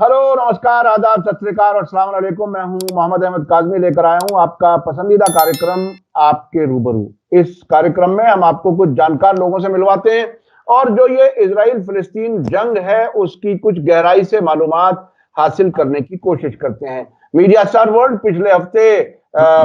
Hello, नमस्कार, आदाब, सत श्री अकाल और अस्सलाम वालेकुम। मैं हूं मोहम्मद अहमद काज़मी, लेकर आया हूं आपका पसंदीदा कार्यक्रम आपके रूबरू। इस कार्यक्रम में हम आपको कुछ जानकार लोगों से मिलवाते हैं और जो ये इजराइल फिलिस्तीन जंग है उसकी कुछ गहराई से मालूमात हासिल करने की कोशिश करते हैं। मीडिया स्टार वर्ल्ड पिछले हफ्ते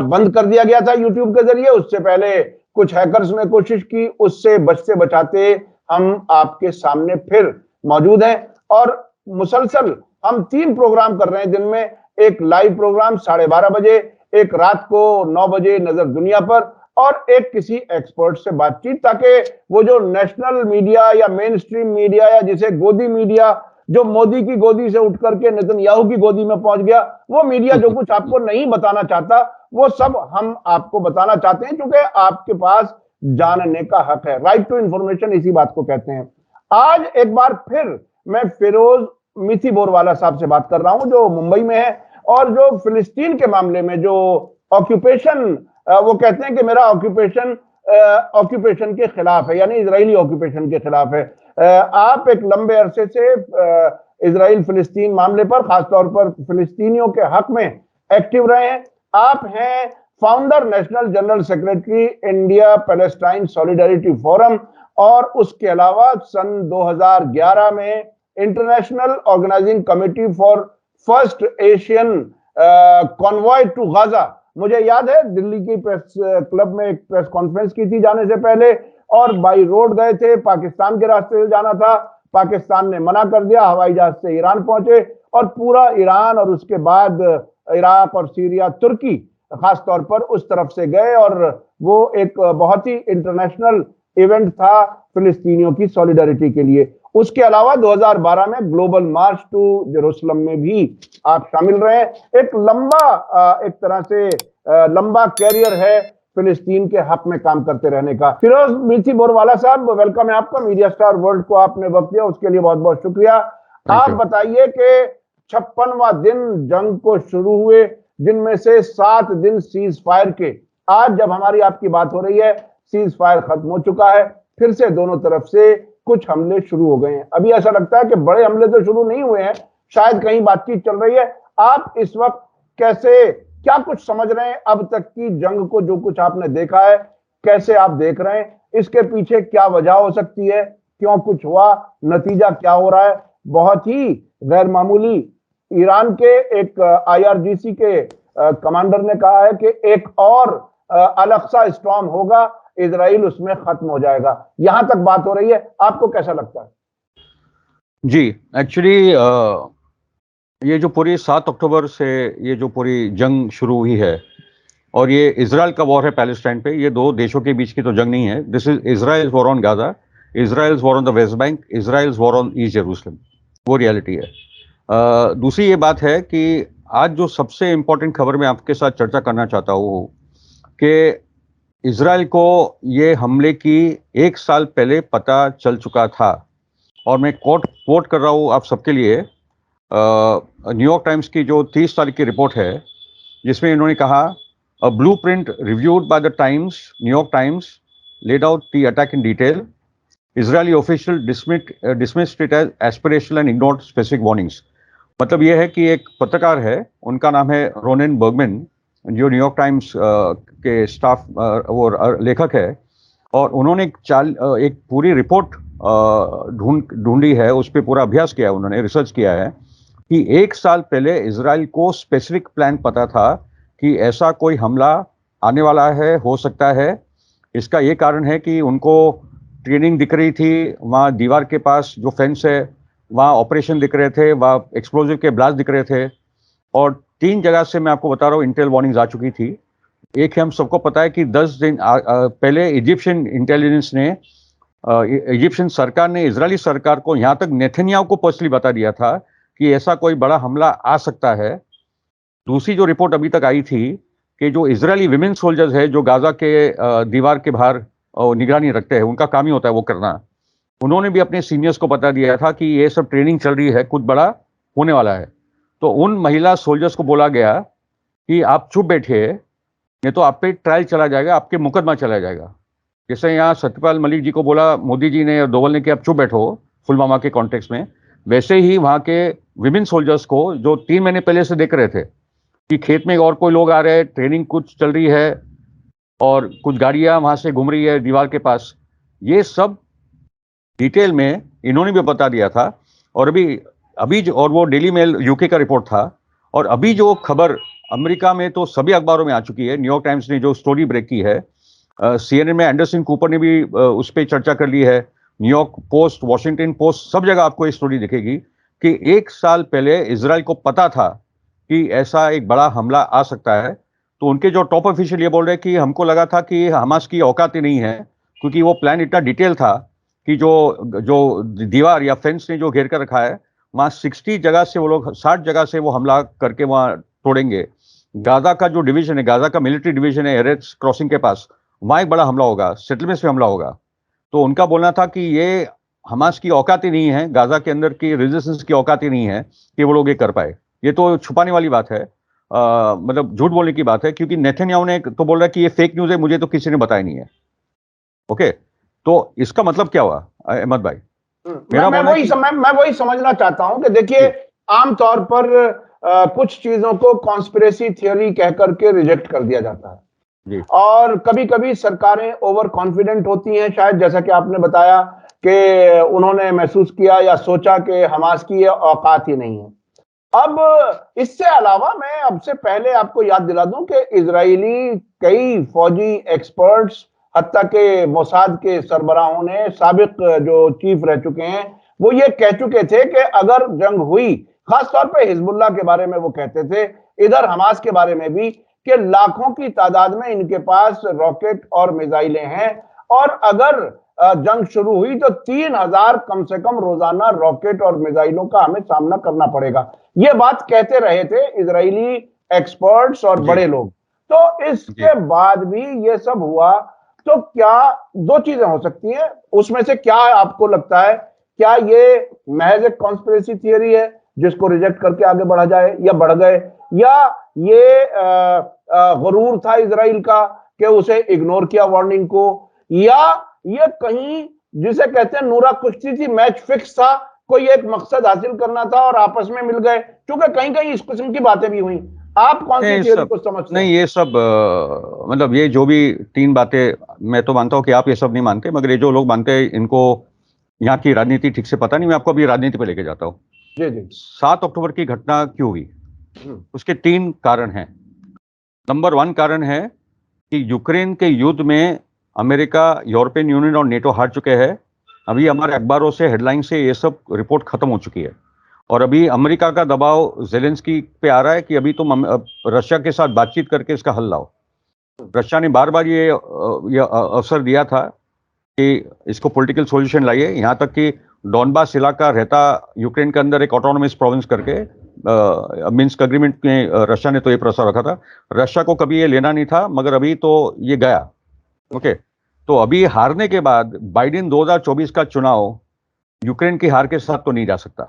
बंद कर दिया गया था यूट्यूब के जरिए। उससे पहले कुछ हैकर्स ने कोशिश की, उससे बचते बचाते हम आपके सामने फिर मौजूद हैं और मुसलसल हम 3 प्रोग्राम कर रहे हैं। दिन में एक लाइव प्रोग्राम 12:30 बजे, एक रात को 9 बजे नजर दुनिया पर, और एक किसी एक्सपर्ट से बातचीत, ताकि वो जो नेशनल मीडिया या मेन स्ट्रीम मीडिया या जिसे गोदी मीडिया, जो मोदी की गोदी से उठ करके नेतन्याहू की गोदी में पहुंच गया, वो मीडिया जो कुछ आपको नहीं बताना चाहता वो सब हम आपको बताना चाहते हैं, क्योंकि आपके पास जानने का हक है। राइट टू इंफॉर्मेशन इसी बात को कहते हैं। आज एक बार फिर मैं फिरोज मिथी बोरवाला साहब से बात कर रहा हूं, जो मुंबई में है और जो फिलिस्तीन के मामले में जो ऑक्यूपेशन, वो कहते हैं कि मेरा ऑक्यूपेशन ऑक्यूपेशन के खिलाफ है, यानी इजरायली ऑक्यूपेशन के खिलाफ है। आप एक लंबे अरसे से इजराइल फिलिस्तीन मामले पर, खासतौर पर फिलिस्तीनियों के हक में एक्टिव रहे हैं। आप हैं founder, national general secretary, India Palestine Solidarity Forum, और उसके अलावा सन 2011 में International Organising Committee for First Asian Convoy to Gaza. मुझे याद है दिल्ली की प्रेस क्लब में एक प्रेस कॉन्फ्रेंस की थी जाने से पहले, और बाई रोड गए थे, पाकिस्तान के रास्ते से जाना था, पाकिस्तान ने मना कर दिया, हवाई जहाज से ईरान पहुंचे और पूरा ईरान और उसके बाद इराक और सीरिया, तुर्की खासतौर पर उस तरफ से गए, और वो एक बहुत ही इंटरनेशनल इवेंट था फिलिस्तीनियों की सॉलिडारिटी के लिए। उसके अलावा 2012 में ग्लोबल मार्च टू जेरूसलम में भी आप शामिल रहे। एक लंबा, एक तरह से लंबा कैरियर है फिलिस्तीन के हक में काम करते रहने का। फिरोज मिथी बोरवाला साहब, वेलकम है आपका। मीडिया स्टार वर्ल्ड को आपने वक्त दिया, उसके लिए बहुत बहुत शुक्रिया। आप बताइए कि 56वां दिन जंग को शुरू हुए, जिनमें से 7 दिन सीज फायर के। आज जब हमारी आपकी बात हो रही है, सीज फायर खत्म हो चुका है, फिर से दोनों तरफ से कुछ हमले शुरू हो गए हैं। अभी ऐसा लगता है कि बड़े हमले तो शुरू नहीं हुए हैं, शायद कहीं बातचीत चल रही है। आप इस वक्त कैसे, क्या कुछ समझ रहे हैं अब तक की जंग को, जो कुछ आपने देखा है, कैसे आप देख रहे हैं? इसके पीछे क्या वजह हो सकती है, क्यों कुछ हुआ, नतीजा क्या हो रहा है? बहुत ही गैर मामूली। ईरान के एक IRGC के कमांडर ने कहा है कि एक और अल-अक्सा स्टॉर्म होगा, इजराइल उसमें खत्म हो जाएगा। यहां तक बात हो रही है, आपको कैसा लगता है? जी, एक्चुअली ये जो पूरी 7 अक्टूबर से ये जो पूरी जंग शुरू हुई है, और ये इजराइल का वॉर है पैलेस्टाइन पे, ये 2 देशों के बीच की तो जंग नहीं है। This is Israel war on Gaza, Israel war on the West Bank, Israel war on east Jerusalem, वो रियलिटी है। दूसरी ये बात है कि आज जो सबसे इंपॉर्टेंट खबर मैं आपके साथ चर्चा करना चाहता हूँ कि इजराइल को ये हमले की 1 साल पहले पता चल चुका था, और मैं कोट कर रहा हूँ आप सबके लिए न्यूयॉर्क टाइम्स की जो 30 तारीख की रिपोर्ट है, जिसमें इन्होंने कहा, a blueprint reviewed by the Times, New York Times laid out the attack in detail. Israeli official dismissed it as aspirational and ignored specific warnings. मतलब ये है कि एक पत्रकार है, उनका नाम है रोनेन बर्गमैन, जो न्यूयॉर्क टाइम्स के स्टाफ वो लेखक है, और उन्होंने एक पूरी रिपोर्ट ढूंढी है, उस पर पूरा अभ्यास किया है, उन्होंने रिसर्च किया है कि 1 साल पहले इजराइल को स्पेसिफिक प्लान पता था कि ऐसा कोई हमला आने वाला है, हो सकता है। इसका ये कारण है कि उनको ट्रेनिंग दिख रही थी, वहाँ दीवार के पास जो फेंस है वहाँ ऑपरेशन दिख रहे थे, वहाँ एक्सप्लोजिव के ब्लास्ट दिख रहे थे, और 3 जगह से मैं आपको बता रहा हूँ इंटेल वार्निंग्स आ चुकी थी। एक हम सबको पता है कि 10 दिन पहले इजिप्शियन इंटेलिजेंस ने, इजिप्शियन सरकार ने इजरायली सरकार को, यहाँ तक नेतन्याहू को पर्सनली बता दिया था कि ऐसा कोई बड़ा हमला आ सकता है। दूसरी जो रिपोर्ट अभी तक आई थी कि जो इजरायली विमेन सोल्जर्स है, जो गाजा के दीवार के बाहर निगरानी रखते हैं, उनका काम ही होता है वो करना, उन्होंने भी अपने सीनियर्स को बता दिया था कि ये सब ट्रेनिंग चल रही है, कुछ बड़ा होने वाला है। तो उन महिला सोल्जर्स को बोला गया कि आप चुप बैठिए, नहीं तो आप पे ट्रायल चला जाएगा, आपके मुकदमा चला जाएगा। जैसे यहाँ सत्यपाल मलिक जी को बोला मोदी जी ने और डोवल ने कि आप चुप बैठो पुलवामा के कॉन्टेक्स्ट में, वैसे ही वहाँ के विमेन सोल्जर्स को, जो 3 महीने पहले से देख रहे थे कि खेत में और कोई लोग आ रहे हैं, ट्रेनिंग कुछ चल रही है और कुछ गाड़ियां वहां से घूम रही है दीवार के पास, ये सब डिटेल में इन्होंने भी बता दिया था। और अभी जो, और वो डेली मेल यूके का रिपोर्ट था, और अभी जो खबर अमेरिका में तो सभी अखबारों में आ चुकी है, न्यूयॉर्क टाइम्स ने जो स्टोरी ब्रेक की है, CNN में एंडरसन कूपर ने भी उस पर चर्चा कर ली है, न्यूयॉर्क पोस्ट, वॉशिंगटन पोस्ट, सब जगह आपको ये स्टोरी दिखेगी कि 1 साल पहले इजराइल को पता था कि ऐसा एक बड़ा हमला आ सकता है। तो उनके जो टॉप ऑफिशियल ये बोल रहे हैं कि हमको लगा था कि हमास की औकात ही नहीं है, क्योंकि वो प्लान इतना डिटेल था कि जो जो दीवार या फेंस ने जो घेर कर रखा है, वहां 60 जगह से वो लोग 60 जगह से वो हमला करके वहां तोड़ेंगे। गाजा का जो डिवीजन है, गाजा का मिलिट्री डिवीजन है एरेक्स क्रॉसिंग के पास, वहां एक बड़ा हमला होगा, सेटलमेंट्स पे हमला होगा। तो उनका बोलना था कि ये हमास की औकात ही नहीं है, गाजा के अंदर की रेजिस्टेंस की औकात ही नहीं है कि वो लोग ये कर पाए। ये तो छुपाने वाली बात है, मतलब झूठ बोलने की बात है, क्योंकि नेतन्याहू ने तो बोल रहा है कि ये फेक न्यूज है, मुझे तो किसी ने बताया नहीं है। ओके, तो इसका मतलब क्या हुआ अहमद भाई? मैं वही समझना चाहता हूं कि देखिए, आमतौर पर कुछ चीजों को कॉन्स्पिरेसी थियरी कह करके रिजेक्ट कर दिया जाता है जी। और कभी कभी सरकारें ओवर कॉन्फिडेंट होती हैं, शायद जैसा कि आपने बताया कि उन्होंने महसूस किया या सोचा कि हमास की ये औकात ही नहीं है। अब इससे अलावा मैं अब से पहले आपको याद दिला दूं कि इजरायली कई फौजी एक्सपर्ट्स, हत्ता के मोसाद के सरबराहों ने, साबिक जो चीफ रह चुके हैं, वो ये कह चुके थे कि अगर जंग हुई, खास तौर पे हिजबुल्लाह के बारे में वो कहते थे, इधर हमास के बारे में भी, कि लाखों की तादाद में इनके पास रॉकेट और मिसाइलें हैं, और अगर जंग शुरू हुई तो 3000 कम से कम रोजाना रॉकेट और मिसाइलों का हमें सामना करना पड़ेगा। ये बात कहते रहे थे इजरायली एक्सपर्ट्स और बड़े लोग। तो इसके बाद भी ये सब हुआ, तो क्या दो चीजें हो सकती हैं, उसमें से क्या आपको लगता है, क्या ये महज एक कॉन्स्पिरेसी थियरी है जिसको रिजेक्ट करके आगे बढ़ा जाए या बढ़ गए, या ये गुरूर था इजराइल का कि उसे इग्नोर किया वार्निंग को, या ये कहीं जिसे कहते हैं नूरा कुश्ती थी, मैच फिक्स था, कोई एक मकसद हासिल करना था और आपस में मिल गए, क्योंकि कहीं कहीं इस किस्म की बातें भी हुई। आप कौन सी थियरी को समझते हैं? नहीं, ये सब मतलब ये जो भी 3 बातें, मैं तो मानता हूं कि आप ये सब नहीं मानते, मगर ये जो लोग मानते हैं इनको यहाँ की राजनीति ठीक से पता नहीं। मैं आपको अभी राजनीति पे लेके जाता हूँ। जी जी। 7 अक्टूबर की घटना क्यों हुई, उसके 3 कारण हैं। नंबर 1 कारण है कि यूक्रेन के युद्ध में अमेरिका, यूरोपियन यूनियन और नेटो हार चुके हैं। अभी हमारे अखबारों से, हेडलाइन से ये सब रिपोर्ट खत्म हो चुकी है, और अभी अमेरिका का दबाव जेलेंस्की पे आ रहा है कि अभी तुम रशिया के साथ बातचीत करके इसका हल लाओ। रशिया ने बार बार ये अवसर दिया था कि इसको पॉलिटिकल सॉल्यूशन लाइए, यहां तक कि डॉनबास इलाका रहता यूक्रेन के अंदर एक ऑटोनोमस प्रोविंस करके मिन्स्क एग्रीमेंट में रशिया ने तो ये प्रस्ताव रखा था। रशिया को कभी ये लेना नहीं था, मगर अभी तो ये गया। ओके, तो अभी हारने के बाद बाइडेन 2024 का चुनाव यूक्रेन की हार के साथ तो नहीं जा सकता।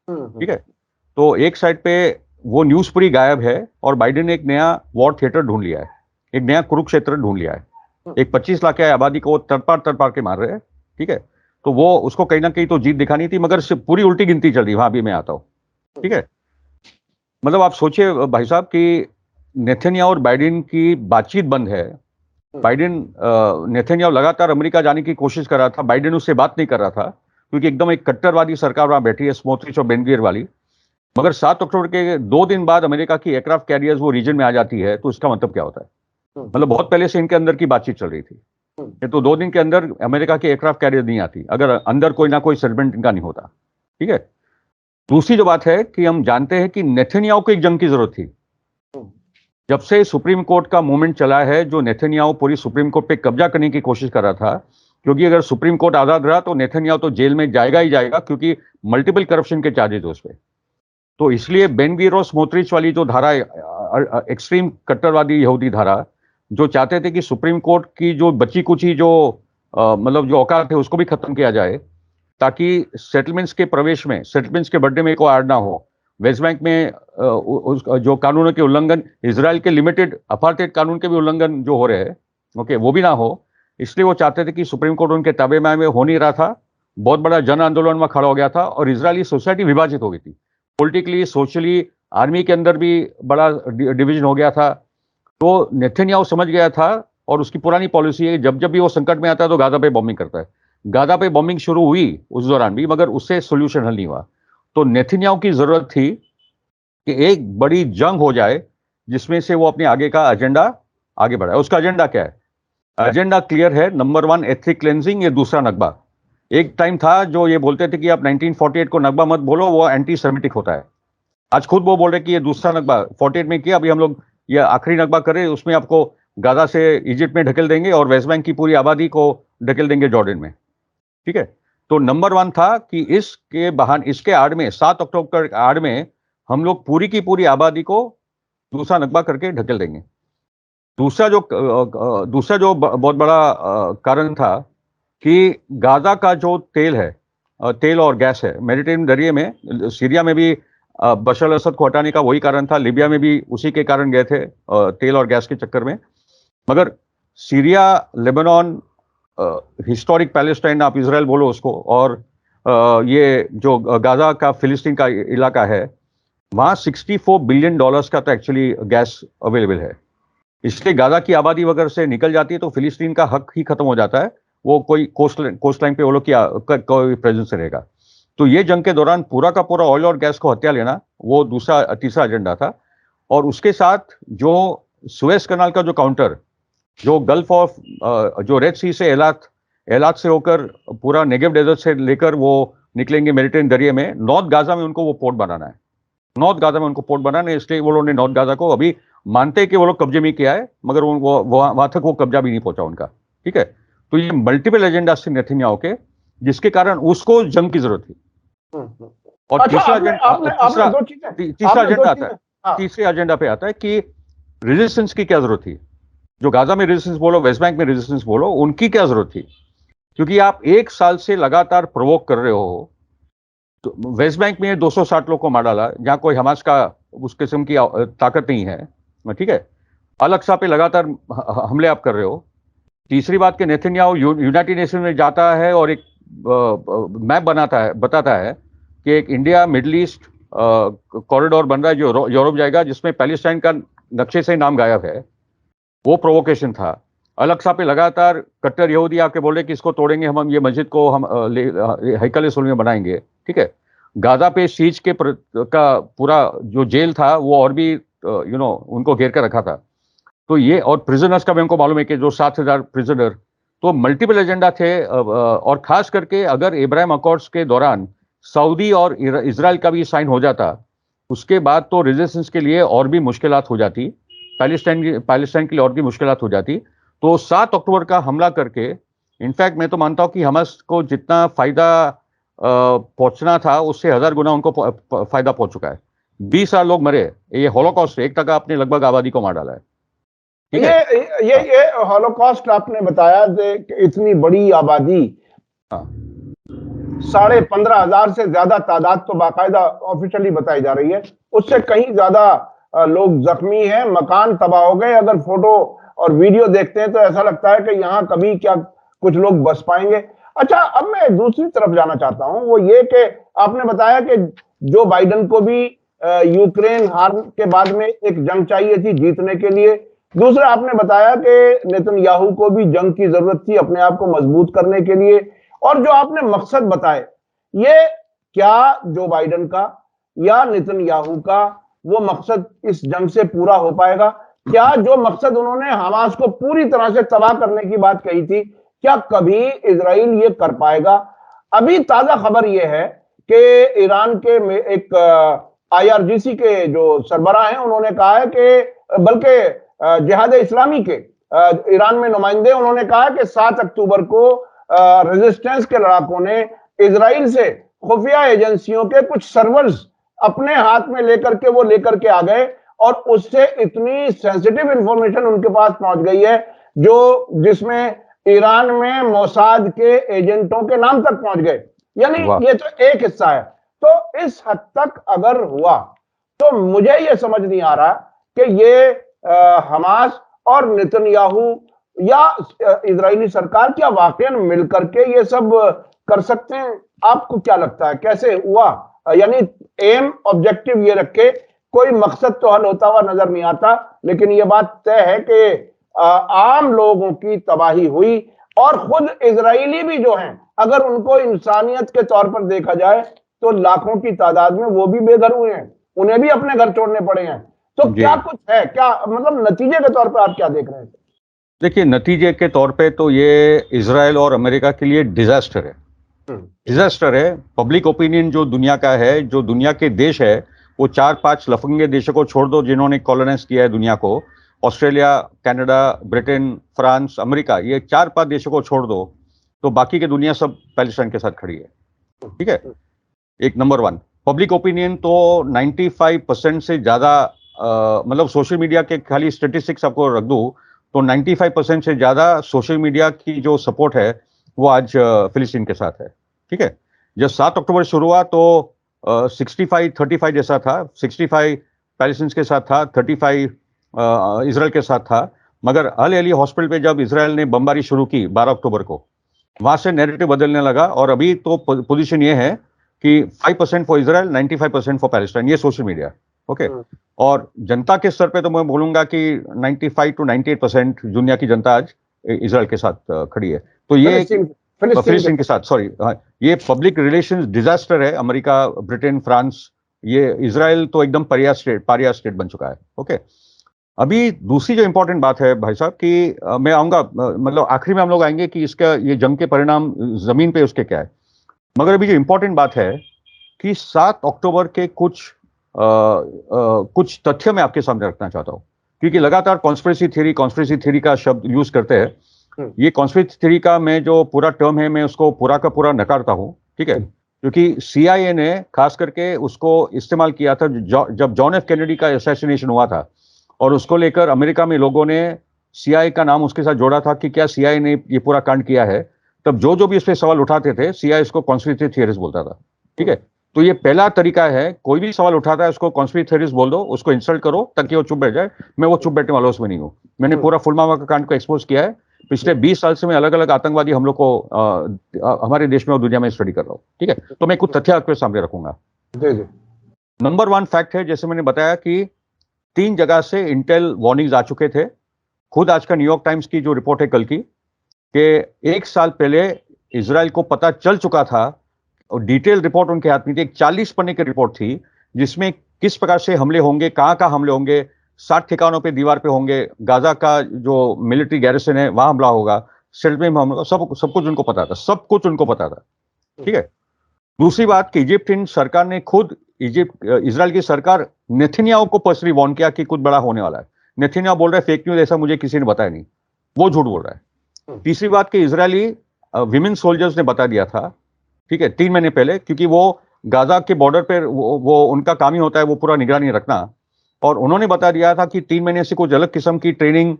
ठीक है, तो एक साइड पे वो न्यूज पूरी गायब है और बाइडेन ने एक नया वॉर थिएटर ढूंढ लिया है, एक नया कुरुक्षेत्र ढूंढ लिया है। एक 25 लाख की आबादी को तड़पार के मार रहे हैं। ठीक है, तो वो उसको कहीं ना कहीं तो जीत दिखानी थी, मगर पूरी उल्टी गिनती चल रही, वहां भी मैं आता हूं। ठीक है, मतलब आप सोचिए भाई साहब कि नेतन्याहू और बाइडेन की बातचीत बंद है। बाइडेन, नेतन्याहू लगातार अमेरिका जाने की कोशिश कर रहा था, बाइडेन उससे बात नहीं कर रहा था, क्योंकि एकदम एक कट्टरवादी सरकार वहां बैठी है, स्मोट्रिच और बेन गविर वाली। मगर 7 अक्टूबर के 2 दिन बाद अमेरिका की एयरक्राफ्ट कैरियर्स वो रीजन में आ जाती है, तो इसका मतलब क्या होता है? मतलब बहुत पहले से इनके अंदर की बातचीत चल रही थी, तो 2 दिन के अंदर अमेरिका की एयरक्राफ्ट कैरियर नहीं आती अगर अंदर कोई ना कोई सेटलमेंट इनका नहीं होता। ठीक है, दूसरी जो बात है कि हम जानते हैं कि नेतन्याहू को एक जंग की जरूरत थी। जब से सुप्रीम कोर्ट का मूवमेंट चला है, जो नेतन्याहू पूरी सुप्रीम कोर्ट पे कब्जा करने की कोशिश कर रहा था, क्योंकि अगर सुप्रीम कोर्ट आजाद रहा तो नेतन्याहू तो जेल में जाएगा ही जाएगा, क्योंकि मल्टीपल करप्शन के चार्जेस उस पर। तो इसलिए बेन गविर और स्मोट्रिच वाली जो धारा, एक्सट्रीम कट्टरवादी यहूदी धारा, जो चाहते थे कि सुप्रीम कोर्ट की जो बची कुची जो मतलब जो औकात है उसको भी खत्म किया जाए, ताकि सेटलमेंट्स के प्रवेश में, सेटलमेंट्स के बढ़ने में कोई आड़ ना हो। वेस्ट बैंक में जो कानूनों के उल्लंघन, इजराइल के लिमिटेड अपार्थाइड कानून के भी उल्लंघन जो हो रहे हैं, ओके, वो भी ना हो, इसलिए वो चाहते थे कि सुप्रीम कोर्ट उनके ताबे में हो नहीं रहा था। बहुत बड़ा जन आंदोलन में खड़ा हो गया था और इजरायली सोसाइटी विभाजित हो गई थी। पॉलिटिकली, सोशली, आर्मी के अंदर भी बड़ा डिवीजन हो गया था। तो नेतन्याहू समझ गया था, और उसकी पुरानी पॉलिसी है, जब जब भी वो संकट में आता है तो गाजा पे बॉम्बिंग करता है। गाजा पे बॉम्बिंग शुरू हुई उस दौरान भी, मगर उससे सोल्यूशन हल नहीं हुआ। तो नेतन्याहू की जरूरत थी कि एक बड़ी जंग हो जाए जिसमें से वो अपने आगे का एजेंडा आगे बढ़ाए। उसका एजेंडा क्या है? एजेंडा क्लियर है। नंबर 1 एथनिक क्लेंजिंग, ये दूसरा नकबा। एक टाइम था जो ये बोलते थे कि आप 1948 को नकबा मत बोलो, वो एंटी सेमिटिक होता है। आज खुद वो बोल रहे कि ये दूसरा नकबा 48 में किया, अभी हम लोग ये आखिरी नकबा करें, उसमें आपको गाजा से इजिप्ट में ढकेल देंगे और वेस्ट बैंक की पूरी आबादी को ढकेल देंगे जॉर्डन में। ठीक है। तो नंबर 1 था कि इसके आड़ में 7 अक्टूबर के आड़ में हम लोग पूरी की पूरी आबादी को दूसरा नकबा करके ढकेल देंगे। दूसरा जो बहुत बड़ा कारण था कि गाजा का जो तेल है, तेल और गैस है, मेडिटेरेनियन दरिया में, सीरिया में भी बशर अल असद को हटाने का वही कारण था, लिबिया में भी उसी के कारण गए थे, तेल और गैस के चक्कर में। मगर सीरिया, लेबनान, हिस्टोरिक पैलेस्टाइन आप इजराइल बोलो उसको, और ये जो गाजा का फिलिस्तीन का इलाका है, वहां $64 बिलियन का तो एक्चुअली गैस अवेलेबल है। इसलिए गाजा की आबादी वगैरह से निकल जाती है तो फिलिस्तीन का हक ही खत्म हो जाता है। वो कोई कोस्ट लाइन पे वो लोग कोई प्रेजेंस रहेगा। तो ये जंग के दौरान पूरा का पूरा ऑयल और गैस को हत्या लेना वो तीसरा एजेंडा था। और उसके साथ जो सुएज कनाल का जो काउंटर, जो गल्फ ऑफ जो रेड सी से एलात से होकर पूरा नेगेव डेजर्ट से लेकर वो निकलेंगे मेडिटेरेनियन दरिया में, नॉर्थ गाजा में उनको वो पोर्ट बनाना है। नॉर्थ गाजा में उनको पोर्ट बनाना है, इसलिए वो लोगों ने नॉर्थ गाजा को अभी मानते हैं कि वो लोग कब्जे में किया है, मगर वहां तक वो कब्जा भी नहीं पहुंचा उनका। ठीक है। तो ये मल्टीपल एजेंडा से नेतन्याहू के, जिसके कारण उसको जंग की जरूरत थी। और अच्छा, तीसरा एजेंडा आता है। तीसरे एजेंडा पे आता है कि रेजिस्टेंस की क्या जरूरत थी। जो गाजा में रेजिस्टेंस बोलो, वेस्ट बैंक में रेजिस्टेंस बोलो, उनकी क्या जरूरत थी? क्योंकि आप 1 साल से लगातार प्रोवोक कर रहे हो। तो वेस्ट बैंक में 260 लोग को मार डाला, जहां कोई हमास का उस किस्म की ताकत नहीं है। ठीक है। अल-अक्सा पे लगातार हमले आप कर रहे हो। तीसरी बात कि नेतन्याहू यूनाइटेड नेशन में जाता है और एक मैप बताता है कि एक इंडिया मिडिल ईस्ट कॉरिडोर बन रहा है जो यूरोप जाएगा, जिसमें पैलेस्टाइन का नक्शे से नाम गायब है। वो प्रोवोकेशन था। अल-अक्सा पे लगातार कट्टर यहूदी आके बोल रहे कि इसको तोड़ेंगे हम, ये मस्जिद को हम हैकल सुल में बनाएंगे। ठीक है। गाजा पे सीज का पूरा जो जेल था वो और भी उनको घेर कर रखा था। तो ये, और प्रिजनर्स का भी हमको मालूम है कि जो 7,000 प्रिजनर, तो मल्टीपल एजेंडा थे। और खास करके अगर इब्राहिम अकॉर्ड्स के दौरान सऊदी और इजराइल का भी साइन हो जाता, उसके बाद तो रेजिस्टेंस के लिए और भी मुश्किलात हो जाती, पैलेस्टाइन के लिए और भी मुश्किलात हो जाती। तो 7 अक्टूबर का हमला करके, इनफैक्ट मैं तो मानता हूं कि हमास को जितना फायदा पहुंचना था उससे 1000 गुना उनको फायदा पहुंच चुका है। 20,000 लोग मरे। ये हॉलोकॉस्ट, 1% आपने लगभग आबादी को मार डाला है। ये हॉलोकॉस्ट आपने बताया कि इतनी बड़ी आबादी, 15,500 से ज्यादा तादाद तो बाकायदा ऑफिशियली बताई जा रही है, उससे कहीं ज्यादा लोग जख्मी हैं, मकान तबाह हो गए। अगर फोटो और वीडियो देखते हैं तो ऐसा लगता है कि यहाँ कभी क्या कुछ लोग बस पाएंगे। अच्छा, अब मैं दूसरी तरफ जाना चाहता हूं, वो ये कि आपने बताया कि जो बाइडेन को भी यूक्रेन हार के बाद में एक जंग चाहिए थी जीतने के लिए। दूसरा, आपने बताया कि नेतन्याहू को भी जंग की जरूरत थी अपने आप को मजबूत करने के लिए। और जो आपने मकसद बताए, ये क्या जो बाइडेन का या नेतन्याहू का वो मकसद इस जंग से पूरा हो पाएगा? क्या जो मकसद उन्होंने हमास को पूरी तरह से तबाह करने की बात कही थी, क्या कभी इजराइल ये कर पाएगा? अभी ताजा खबर ये है कि ईरान के एक IRGC के जो सरबराह हैं, उन्होंने कहा है कि बल्कि जिहाद इस्लामी के ईरान में नुमाइंदे, उन्होंने कहा कि 7 अक्टूबर को रेजिस्टेंस के लड़ाकों ने इजराइल से खुफिया एजेंसियों के कुछ सर्वर्स अपने हाथ में लेकर के आ गए, और उससे इतनी सेंसिटिव इंफॉर्मेशन उनके पास पहुंच गई है जिसमें ईरान में मोसाद के एजेंटों के नाम तक पहुंच गए। यानी ये तो एक हिस्सा है। तो इस हद तक अगर हुआ तो मुझे ये समझ नहीं आ रहा कि ये हमास और नेतन्याहू या इजरायली सरकार क्या वाकई मिलकर के ये सब कर सकते हैं? आपको क्या लगता है, कैसे हुआ यानी एम ऑब्जेक्टिव ये रखे, कोई मकसद तो हल होता हुआ नजर नहीं आता, लेकिन ये बात तय है कि आम लोगों की तबाही हुई। और खुद इजरायली भी जो हैं, अगर उनको इंसानियत के तौर पर देखा जाए तो लाखों की तादाद में वो भी बेघर हुए हैं, उन्हें भी अपने घर छोड़ने पड़े हैं। तो क्या कुछ है, क्या मतलब नतीजे के तौर पर आप क्या देख रहे हैं? देखिए, नतीजे के तौर पे तो ये इजराइल और अमेरिका के लिए डिजास्टर है, डिजास्टर है। पब्लिक ओपिनियन जो दुनिया का है, जो दुनिया के देश है, वो 4-5 लफंगे देशों को छोड़ दो जिन्होंने कॉलोनाइज किया है दुनिया को, Australia, Canada, Britain, France, America, ये 4-5 देशों को छोड़ दो तो बाकी की दुनिया सब पैलेस्टाइन के साथ खड़ी है। ठीक है, एक नंबर 1 पब्लिक ओपिनियन तो 95% से ज्यादा, मतलब सोशल मीडिया के खाली स्टेटिस्टिक्स आपको रख दूं तो 95% से ज्यादा सोशल मीडिया की जो सपोर्ट है वो आज फिलिस्तीन के साथ है। ठीक है, जब 7 अक्टूबर शुरू हुआ तो 65-35 जैसा था, 65 पैलेस्टीन के साथ था, 35 इजराइल के साथ था। मगर अल अली हॉस्पिटल पे जब इजराइल ने बमबारी शुरू की 12 अक्टूबर को, वहां से नैरेटिव बदलने लगा और अभी तो पोजीशन ये है कि 5% फॉर इजराइल, 95% फॉर पैलेस्टाइन, ये सोशल मीडिया। ओके, और जनता के स्तर पे तो मैं बोलूंगा कि 95 to 98% दुनिया की जनता आज इजराइल के साथ खड़ी है। तो ये फिलिस्तीन के साथ, सॉरी, ये पब्लिक रिलेशंस डिजास्टर है। अमेरिका, ब्रिटेन, फ्रांस, ये इजराइल तो एकदम पारिया स्टेट बन चुका है। ओके, अभी दूसरी जो इंपॉर्टेंट बात है भाई साहब कि मैं आऊंगा, मतलब आखिरी में हम लोग आएंगे कि इसका ये जंग के परिणाम जमीन पे उसके क्या है। मगर अभी जो इंपॉर्टेंट बात है कि 7 अक्टूबर के कुछ तथ्य मैं आपके सामने रखना चाहता हूं, क्योंकि लगातार कॉन्स्पिरेसी थ्योरी का शब्द यूज करते हैं। ये कॉन्स्पिरेसी थ्योरी का मैं जो पूरा टर्म है मैं उसको पूरा का पूरा नकारता हूं। ठीक है, क्योंकि CIA ने खास करके उसको इस्तेमाल किया था जब जॉन एफ कैनेडी का असैसिनेशन हुआ था, और उसको लेकर अमेरिका में लोगों ने CIA का नाम उसके साथ जोड़ा था कि क्या CIA ने ये पूरा कांड किया है। तब जो भी इस पे सवाल उठाते थे, CIA इसको कॉन्स्पिरेसी थियरीज बोलता था। ठीक है, तो ये पहला तरीका है, कोई भी सवाल उठाता है उसको कॉन्स्पिरेसी थियरीज बोल दो, उसको इंसल्ट करो ताकि वो चुप बैठ जाए। मैं वो चुप बैठने वालों में नहीं हूं। मैंने पूरा पुलवामा का कांड को एक्सपोज किया है। पिछले 20 साल से मैं अलग अलग आतंकवादी हमलों को हमारे देश में और दुनिया में स्टडी कर रहा हूं। ठीक है, तो मैं कुछ तथ्य आपके सामने रखूंगा। नंबर 1 फैक्ट है, जैसे मैंने बताया कि 3 जगह से इंटेल वार्निंग्स आ चुके थे। खुद आज का न्यूयॉर्क टाइम्स की जो रिपोर्ट है कल की, कि 1 साल पहले इजराइल को पता चल चुका था, और डिटेल रिपोर्ट उनके हाथ में थी, एक 40 पन्ने की रिपोर्ट थी जिसमें किस प्रकार से हमले होंगे, कहां हमले होंगे, 60 ठिकानों पे दीवार पे होंगे, गाजा का जो मिलिट्री गैरिसन है वहां हमला होगा, सेटलमेंट में हमला होगा, सब कुछ उनको पता था, सब कुछ उनको पता था। ठीक है, दूसरी बात कि इजिप्टियन सरकार ने खुद इजराइल की सरकार नेथन्याहू को पर्सनली वार्न किया कि कुछ बड़ा होने वाला है। नेथन्याहू बोल रहा है फेक न्यूज, ऐसा मुझे किसी ने बताया नहीं, वो झूठ बोल रहा है। तीसरी बात कि इजरायली विमेन सोल्जर्स ने बता दिया था, ठीक है, 3 महीने पहले, क्योंकि वो गाजा के बॉर्डर पर वो उनका काम ही होता है वो पूरा निगरानी रखना, और उन्होंने बता दिया था कि 3 महीने से कुछ अलग किस्म की ट्रेनिंग,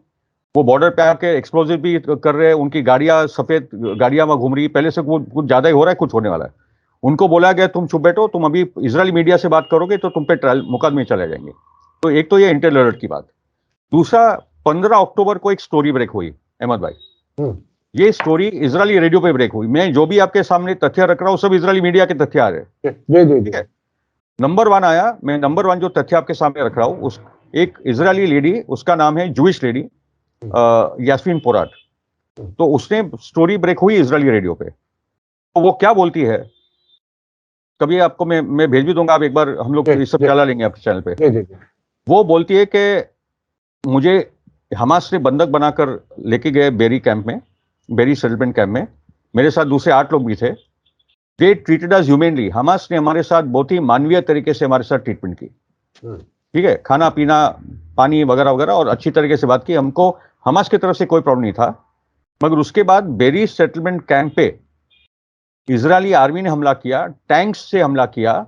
वो बॉर्डर पे आके एक्सप्लोजिव भी कर रहे हैं, उनकी गाड़ियां, सफेद गाड़ियां वहां घूम रही, पहले से कुछ ज्यादा ही हो रहा है, कुछ होने वाला है। उनको बोला गया तुम चुप बैठो, तुम अभी इजरायली मीडिया से बात करोगे तो तुम पे ट्रायल मुकदमे चले जाएंगे। तो एक तो ये इंटेल अलर्ट की बात। दूसरा, 15 अक्टूबर को एक स्टोरी ब्रेक हुई अहमद भाई, ये स्टोरी इजरायली रेडियो पे ब्रेक हुई। मैं जो भी आपके सामने तथ्य रख रहा हूं सब इजरायली मीडिया के तथ्य आ रहे हैं। ठीक है, नंबर 1 आया, मैं नंबर 1 जो तथ्य आपके सामने रख रहा हूं, उस एक इजरायली लेडी, उसका नाम है जूइश लेडी यास्मीन पोराट, तो उसने स्टोरी ब्रेक हुई इजरायली रेडियो पे। तो वो क्या बोलती है, कभी आपको मैं भेज भी दूंगा, आप एक बार हम लोग इस सब चला लेंगे आपके चैनल पे। वो बोलती है कि मुझे हमास ने बंधक बनाकर लेके गए बेरी कैंप में, बेरी सेटलमेंट कैंप में, मेरे साथ दूसरे 8 लोग भी थे। They treated us humanly, Hamas ने हमारे साथ बहुत ही मानवीय तरीके से हमारे साथ ट्रीटमेंट की। ठीक है, खाना पीना, पानी वगैरह वगैरह, और अच्छी तरीके से बात की। हमको हमास की तरफ से कोई प्रॉब्लम नहीं था। मगर उसके बाद बेरी सेटलमेंट कैंप पे इजरायली आर्मी ने हमला किया, टैंक्स से हमला किया,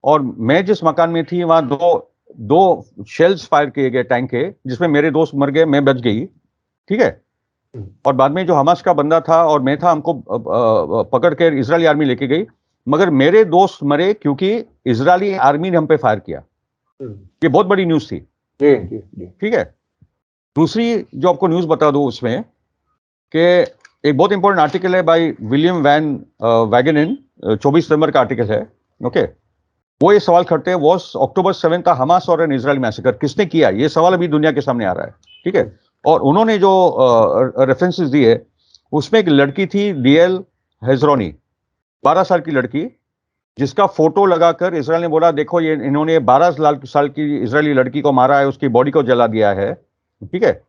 और मैं जिस मकान में थी वहां दो शेल्स फायर किए गए टैंक के, जिसमें मेरे दोस्त मर गए, मैं बच गई। ठीक है, और बाद में जो हमास का बंदा था और मैं था, हमको पकड़ कर इजरायली आर्मी लेके गई। मगर मेरे दोस्त मरे क्योंकि इजरायली आर्मी ने हम पे फायर किया। ये बहुत बड़ी न्यूज थी। ठीक है, दूसरी जो आपको न्यूज बता दूं उसमें, कि एक बहुत इंपॉर्टेंट आर्टिकल है बाय विलियम वैन वैगेनिन, 24 नवंबर का आर्टिकल है। ओके, वो ये सवाल करते हैं, वॉज अक्टूबर 7 का हमास और एन इजराइल मैसेकर किसने किया? ये सवाल अभी दुनिया के सामने आ रहा है, ठीक है। और उन्होंने जो रेफरेंसेस दिए उसमें एक लड़की थी डीएल हेजरोनी, 12 साल की लड़की, जिसका फोटो लगाकर इजराइल ने बोला देखो ये इन्होंने 12 साल की इजरायली लड़की को मारा है, उसकी बॉडी को जला दिया है, ठीक है।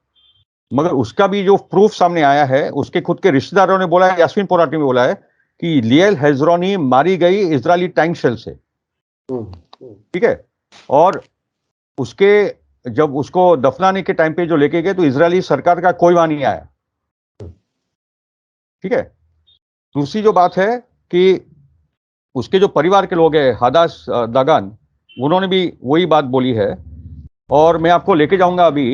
मगर उसका भी जो प्रूफ सामने आया है, उसके खुद के रिश्तेदारों ने बोला है, यास्मीन पोराटी ने बोला है कि लियल हेजरोनी मारी गई इजरायली टैंक शेल से, ठीक है। और उसके जब उसको दफनाने के टाइम पे जो लेके गए तो इजरायली सरकार का कोई वहां नहीं आया, ठीक है। दूसरी जो बात है कि उसके जो परिवार के लोग हैं हादास दागान, उन्होंने भी वही बात बोली है। और मैं आपको लेके जाऊंगा अभी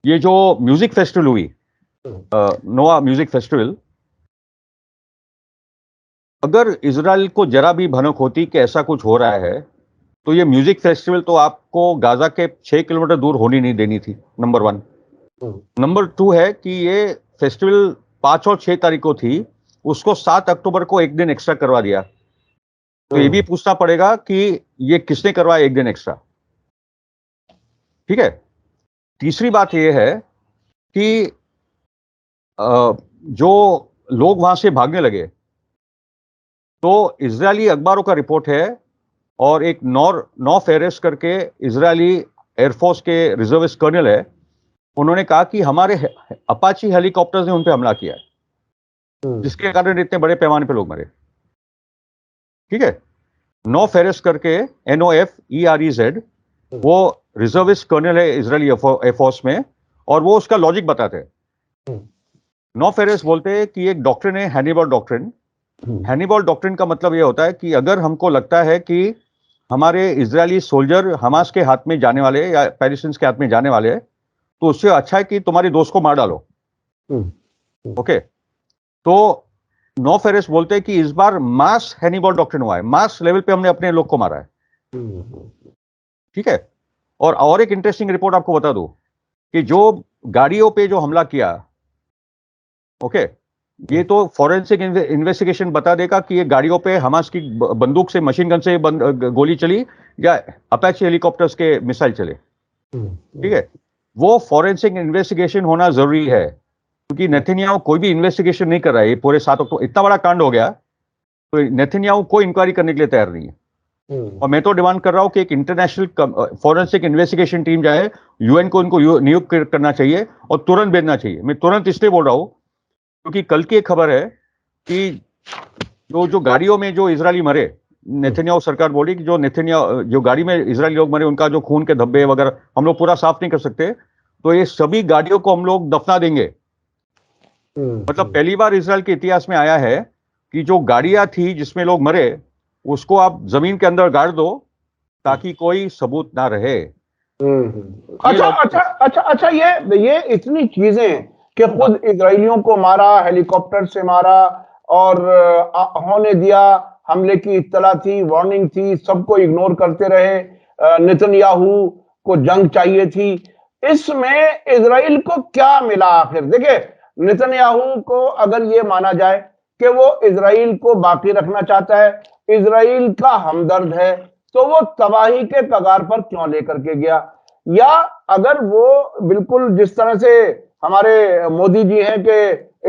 ये जो म्यूजिक फेस्टिवल हुई, नोआ म्यूजिक फेस्टिवल, अगर इजराइल को जरा भी भनक होती कि ऐसा कुछ हो रहा है तो ये म्यूजिक फेस्टिवल तो आपको गाजा के 6 किलोमीटर दूर होनी नहीं देनी थी, नंबर 1। नंबर 2 है कि ये फेस्टिवल 5 और 6 तारीख को थी, उसको 7 अक्टूबर को एक दिन एक्स्ट्रा करवा दिया। तो ये भी पूछना पड़ेगा कि ये किसने करवाया एक दिन एक्स्ट्रा, ठीक है। तीसरी बात यह है कि जो लोग वहां से भागने लगे, तो इजरायली अखबारों का रिपोर्ट है और एक नौ फेरेस करके इजरायली एयरफोर्स के रिजर्विस्ट कर्नल है, उन्होंने कहा कि हमारे अपाची हेलीकॉप्टर्स ने उन पे हमला किया है, जिसके कारण इतने बड़े पैमाने पे लोग मरे, ठीक है। नौ फेरेस करके NOFEREZ, वो रिजर्विस्ट कर्नल है इजरायली एयरफोर्स में, और वो उसका लॉजिक बताते हैं। नौ फेरेस बोलते हैं कि एक डॉक्ट्रिन है हैनिबल डॉक्ट्रिन। हैनिबल डॉक्ट्रिन का मतलब ये होता है कि अगर हमको लगता है कि हमारे इजरायली सोल्जर हमास के हाथ में जाने वाले या पैलेस्टीनियंस के हाथ में जाने वाले हैं, तो उससे अच्छा है कि तुम्हारे दोस्त को मार डालो, ओके। तो नौ फेरेस बोलते हैं कि इस बार मास हैनिबल डॉक्ट्रिन हुआ है, मास लेवल पे हमने अपने लोग को मारा है, ठीक है। और एक इंटरेस्टिंग रिपोर्ट आपको बता दूं कि जो गाड़ियों पे जो हमला किया, ओके, ये तो फॉरेंसिक इन्वेस्टिगेशन बता देगा कि ये गाड़ियों पे हमास की बंदूक से, मशीन गन से गोली चली या अपाचे हेलीकॉप्टर्स के मिसाइल चले, ठीक है। वो फॉरेंसिक इन्वेस्टिगेशन होना जरूरी है, क्योंकि नेतन्याहू कोई भी इन्वेस्टिगेशन नहीं कर रहा है। ये पूरे 7 अक्टूबर इतना बड़ा कांड हो गया, तो नेतन्याहू कोई इंक्वायरी करने के लिए तैयार नहीं है। और मैं तो डिमांड कर रहा हूं कि एक इंटरनेशनल फॉरेंसिक इन्वेस्टिगेशन टीम जाए, यूएन को इनको नियुक्त करना चाहिए और तुरंत भेजना चाहिए। मैं तुरंत इसलिए बोल रहा हूं क्योंकि कल की एक खबर है कि जो गाड़ियों में जो इजरायली मरे, नेतन्याहू सरकार बोली कि जो गाड़ी में इजरायली लोग मरे उनका जो खून के धब्बे वगैरह हम लोग पूरा साफ नहीं कर सकते, तो ये सभी गाड़ियों को हम लोग दफना देंगे। मतलब पहली बार इजराइल के इतिहास में आया है कि जो गाड़ियां थी जिसमें लोग मरे, उसको आप जमीन के अंदर गाड़ दो ताकि कोई सबूत ना रहे। अच्छा, ये इतनी चीजें कि खुद इजरायलियों को मारा, हेलीकॉप्टर से मारा और होने दिया, हमले की इत्तला थी, वार्निंग थी, सबको इग्नोर करते रहे। नेतन्याहू को जंग चाहिए थी। इसमें इजराइल को क्या मिला आखिर? देखिए, नेतन्याहू को अगर ये माना जाए कि वो इजराइल को बाकी रखना चाहता है, इजराइल का हमदर्द है, तो वो तबाही के कगार पर क्यों लेकर के गया? या अगर वो बिल्कुल जिस तरह से हमारे मोदी जी हैं कि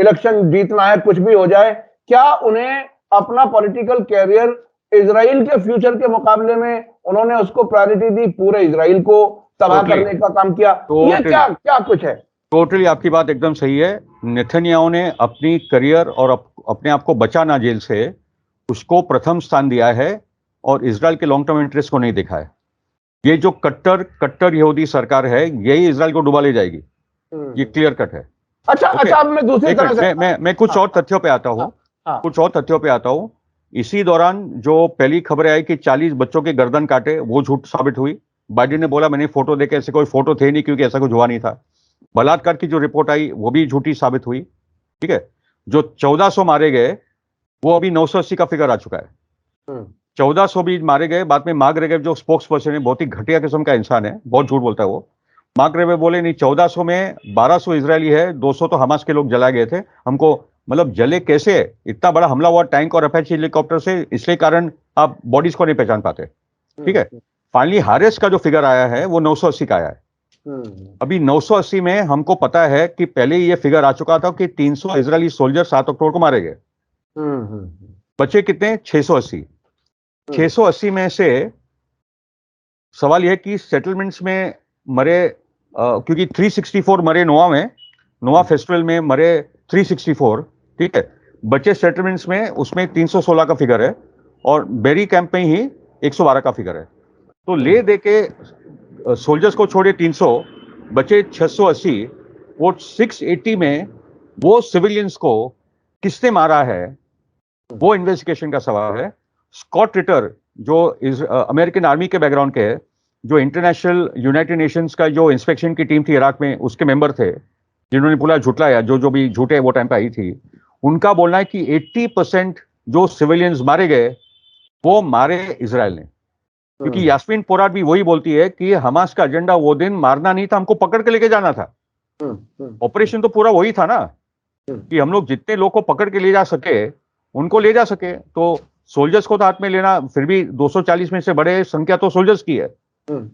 इलेक्शन जीतना है कुछ भी हो जाए, क्या उन्हें अपना पॉलिटिकल कैरियर इजराइल के फ्यूचर के मुकाबले में उन्होंने उसको प्रायोरिटी दी, पूरे इजराइल को तबाह करने का काम किया? ये क्या कुछ है? टोटली आपकी बात एकदम सही है। नेतन्याहू ने अपनी करियर और अपने आप को बचाना जेल से, उसको प्रथम स्थान दिया है और इजराइल के लॉन्ग टर्म इंटरेस्ट को नहीं देखा है। ये जो कट्टर यहूदी सरकार है, यही इजराइल को डुबा ले जाएगी, ये क्लियर कट है। अच्छा, अब मैं दूसरी तरह से मैं कुछ और तथ्यों पे आता हूं। इसी दौरान जो पहली खबर आई कि 40 बच्चों के गर्दन काटे, वो झूठ साबित हुई। बाइडेन ने बोला मैंने फोटो देखे, ऐसे कोई फोटो थे नहीं क्योंकि ऐसा कुछ हुआ नहीं था। बलात्कार की जो रिपोर्ट आई वो भी झूठी साबित हुई, ठीक है। जो 1400 मारे गए वो अभी 980 का फिगर आ चुका है। 1400 भी मारे गए। बाद में मार्क रेगेव जो स्पोक्स पर्सन है, बहुत ही घटिया किस्म का इंसान है, बहुत झूठ बोलता है वो। मार्क रेगेव बोले नहीं, 1400 में 1200 इजरायली है, 200 तो हमास के लोग जलाए गए थे, हमको मतलब जले कैसे, इतना बड़ा हमला हुआ टैंक और अपैची हेलीकॉप्टर से, इसलिए कारण आप बॉडीज को नहीं पहचान पाते। ठीक है, फाइनली हारेस का जो फिगर आया है वो 980 का आया है। अभी 980 में हमको पता है कि पहले ये फिगर आ चुका था कि 300 इजरायली सोल्जर 7 अक्टूबर को मारे गए। बचे कितने? 680। 680 में से सवाल यह कि सेटलमेंट्स में मरे, क्योंकि 364 मरे नोआ में, नोआ फेस्टिवल में मरे 364। ठीक है, बचे सेटलमेंट्स में उसमें 316 का फिगर है और बेरी कैंप में ही 112 का फिगर है। तो ले दे के सोल्जर्स को छोड़े 300, बचे 680। वो 680 में वो सिविलियंस को किसने मारा है, वो इन्वेस्टिगेशन का सवाल है। स्कॉट रिटर जो अमेरिकन आर्मी के बैकग्राउंड के है, जो इंटरनेशनल यूनाइटेड नेशंस का जो इंस्पेक्शन की टीम थी इराक में, उसके मेंबर थे, जिन्होंने पूरा झुटलाया, जो भी झूठे वो टाइम पे आई थी, उनका बोलना है कि 80% जो सिविलियंस मारे गए वो मारे इजराइल ने। क्योंकि यास्मीन पोराट भी वही बोलती है कि हमास का एजेंडा वो दिन मारना नहीं था, हमको पकड़ के लेके जाना था। ऑपरेशन तो पूरा वही था ना, कि हम लोग जितने लोग को पकड़ के ले जा सके उनको ले जा सके। तो सोल्जर्स को तो हाथ में लेना, फिर भी 240 में से बड़े संख्या तो सोल्जर्स की है।